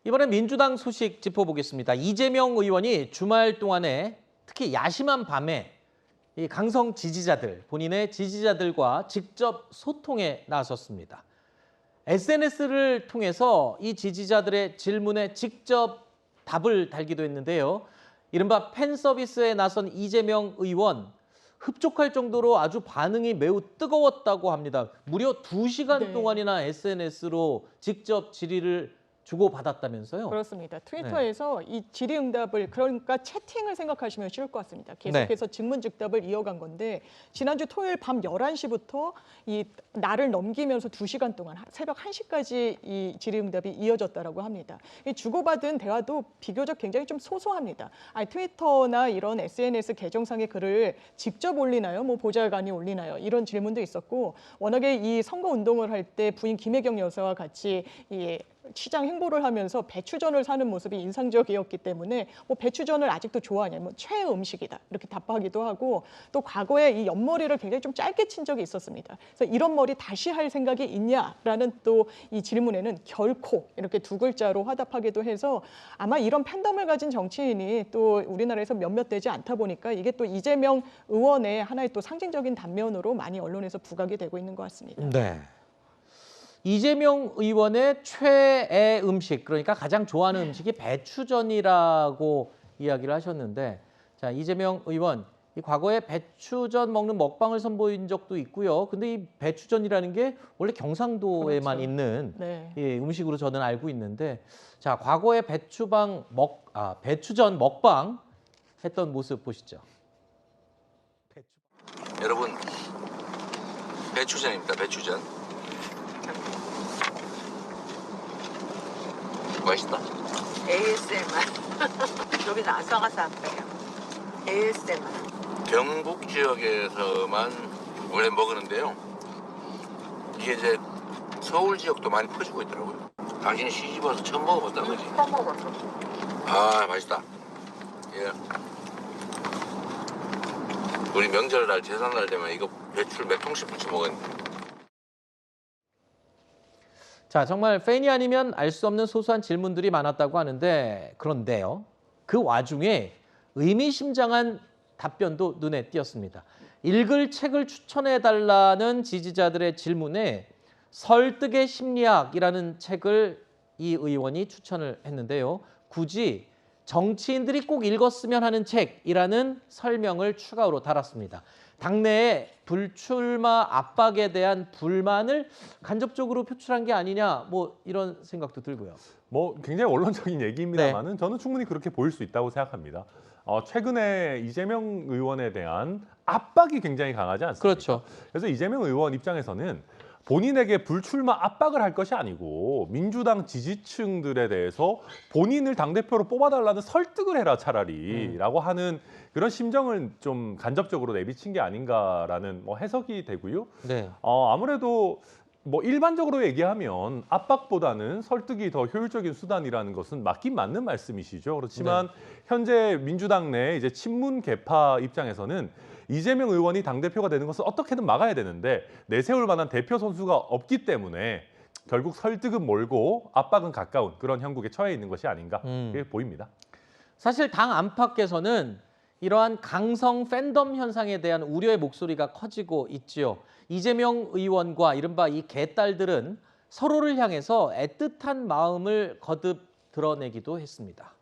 이번엔 민주당 소식 짚어보겠습니다. 이재명 의원이 주말 동안에 특히 야심한 밤에 이 강성 지지자들, 본인의 지지자들과 직접 소통에 나섰습니다. SNS를 통해서 이 지지자들의 질문에 직접 답을 달기도 했는데요. 이른바 팬 서비스에 나선 이재명 의원, 흡족할 정도로 아주 반응이 매우 뜨거웠다고 합니다. 무려 2시간 동안이나 SNS로 직접 질의를 주고받았다면서요? 그렇습니다. 트위터에서 이 질의응답을 그러니까 채팅을 생각하시면 쉬울 것 같습니다. 계속해서 증문즉답을 이어간 건데 지난주 토요일 밤 11시부터 이 날을 넘기면서 2시간 동안 새벽 1시까지 이 질의응답이 이어졌다라고 합니다. 이 주고받은 대화도 비교적 굉장히 좀 소소합니다. 아니, 트위터나 이런 SNS 계정상의 글을 직접 올리나요? 뭐 보좌관이 올리나요? 이런 질문도 있었고 워낙에 이 선거운동을 할 때 부인 김혜경 여사와 같이 이 시장 행보를 하면서 배추전을 사는 모습이 인상적이었기 때문에 뭐 배추전을 아직도 좋아하냐, 뭐 최애 음식이다 이렇게 답하기도 하고 또 과거에 이 옆머리를 굉장히 좀 짧게 친 적이 있었습니다. 그래서 이런 머리 다시 할 생각이 있냐라는 또 이 질문에는 결코 이렇게 2글자로 화답하기도 해서 아마 이런 팬덤을 가진 정치인이 또 우리나라에서 몇몇 되지 않다 보니까 이게 또 이재명 의원의 하나의 또 상징적인 단면으로 많이 언론에서 부각이 되고 있는 것 같습니다. 네. 이재명 의원의 최애 음식, 그러니까 가장 좋아하는 음식이 배추전이라고 이야기를 하셨는데, 자, 이재명 의원, 이 과거에 배추전 먹는 먹방을 선보인 적도 있고요. 근데 이 배추전이라는 게 원래 경상도에만 있는 예, 음식으로 저는 알고 있는데, 자, 과거에 배추전 먹방 했던 모습 보시죠. 여러분, 배추전입니다. 배추전. 맛있다. ASMR. 여기는 아삭아삭해요. ASMR. 경북 지역에서만 원래 먹었는데요. 이게 이제 서울 지역도 많이 퍼지고 있더라고요. 당신이 시집 와서 처음 먹어봤다는 거지? 처음 먹었어. 아, 맛있다. 예. 우리 명절날, 제삿날 되면 이거 배추를 몇 통씩 부쳐 먹었는데. 자, 정말 팬이 아니면 알 수 없는 소소한 질문들이 많았다고 하는데 그런데요. 그 와중에 의미심장한 답변도 눈에 띄었습니다. 읽을 책을 추천해달라는 지지자들의 질문에 설득의 심리학이라는 책을 이 의원이 추천을 했는데요. 굳이 정치인들이 꼭 읽었으면 하는 책이라는 설명을 추가로 달았습니다. 당내에 불출마 압박에 대한 불만을 간접적으로 표출한 게 아니냐, 뭐 이런 생각도 들고요. 뭐 굉장히 원론적인 얘기입니다만은 저는 충분히 그렇게 보일 수 있다고 생각합니다. 최근에 이재명 의원에 대한 압박이 굉장히 강하지 않습니까? 그렇죠. 그래서 이재명 의원 입장에서는 본인에게 불출마 압박을 할 것이 아니고 민주당 지지층들에 대해서 본인을 당대표로 뽑아달라는 설득을 해라 차라리 라고 하는 그런 심정을 좀 간접적으로 내비친 게 아닌가라는 뭐 해석이 되고요. 네. 아무래도 뭐 일반적으로 얘기하면 압박보다는 설득이 더 효율적인 수단이라는 것은 맞긴 맞는 말씀이시죠. 그렇지만 현재 민주당 내 이제 친문 계파 입장에서는 이재명 의원이 당대표가 되는 것을 어떻게든 막아야 되는데 내세울 만한 대표 선수가 없기 때문에 결국 설득은 멀고 압박은 가까운 그런 형국에 처해 있는 것이 아닌가 그렇게 보입니다. 사실 당 안팎에서는 이러한 강성 팬덤 현상에 대한 우려의 목소리가 커지고 있지요. 이재명 의원과 이른바 이 개딸들은 서로를 향해서 애틋한 마음을 거듭 드러내기도 했습니다.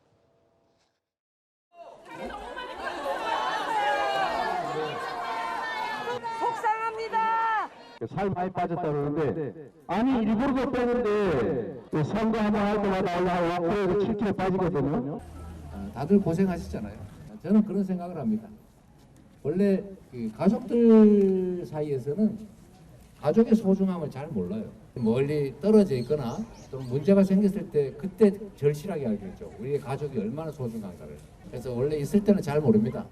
속상합니다. 살 많이 빠졌다 그러는데 아니 일부러도 빼는데 선거 한번 할 때마다 올라가고 7kg 빠지거든요. 다들 고생하셨잖아요. 저는 그런 생각을 합니다. 원래 그 가족들 사이에서는 가족의 소중함을 잘 몰라요. 멀리 떨어져 있거나 또 문제가 생겼을 때 그때 절실하게 알겠죠. 우리의 가족이 얼마나 소중한가를. 그래서 원래 있을 때는 잘 모릅니다.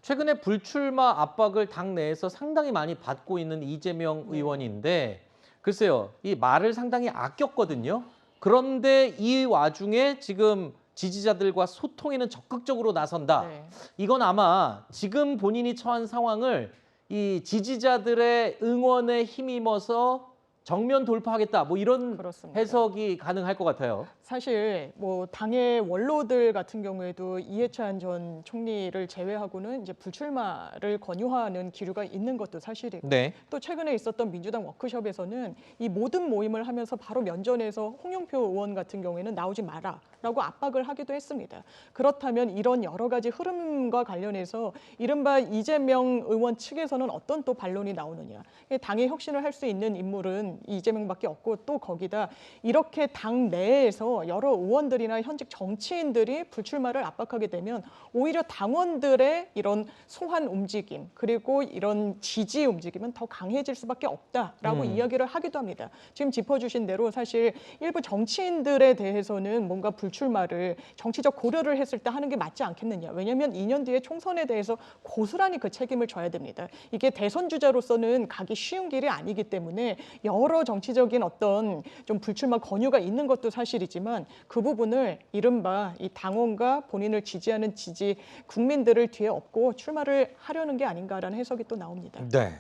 최근에 불출마 압박을 당 내에서 상당히 많이 받고 있는 이재명 의원인데 글쎄요, 이 말을 상당히 아꼈거든요. 그런데 이 와중에 지금 지지자들과 소통에는 적극적으로 나선다. 이건 아마 지금 본인이 처한 상황을 이 지지자들의 응원에 힘입어서 정면 돌파하겠다 뭐 이런 그렇습니다. 해석이 가능할 것 같아요. 사실 뭐 당의 원로들 같은 경우에도 이해찬 전 총리를 제외하고는 이제 불출마를 권유하는 기류가 있는 것도 사실이고 네. 또 최근에 있었던 민주당 워크숍에서는 이 모든 모임을 하면서 바로 면전에서 홍영표 의원 같은 경우에는 나오지 마라라고 압박을 하기도 했습니다. 그렇다면 이런 여러 가지 흐름과 관련해서 이른바 이재명 의원 측에서는 어떤 또 반론이 나오느냐. 당의 혁신을 할 수 있는 인물은 이재명밖에 없고 또 거기다 이렇게 당 내에서 여러 의원들이나 현직 정치인들이 불출마를 압박하게 되면 오히려 당원들의 이런 소환 움직임 그리고 이런 지지 움직임은 더 강해질 수밖에 없다라고 이야기를 하기도 합니다. 지금 짚어주신 대로 사실 일부 정치인들에 대해서는 뭔가 불출마를 정치적 고려를 했을 때 하는 게 맞지 않겠느냐. 왜냐하면 2년 뒤에 총선에 대해서 고스란히 그 책임을 져야 됩니다. 이게 대선 주자로서는 가기 쉬운 길이 아니기 때문에 여러 정치적인 어떤 좀 불출마 권유가 있는 것도 사실이지만 그 부분을 이른바 이 당원과 본인을 지지하는 국민들을 뒤에 업고 출마를 하려는 게 아닌가라는 해석이 또 나옵니다. 네.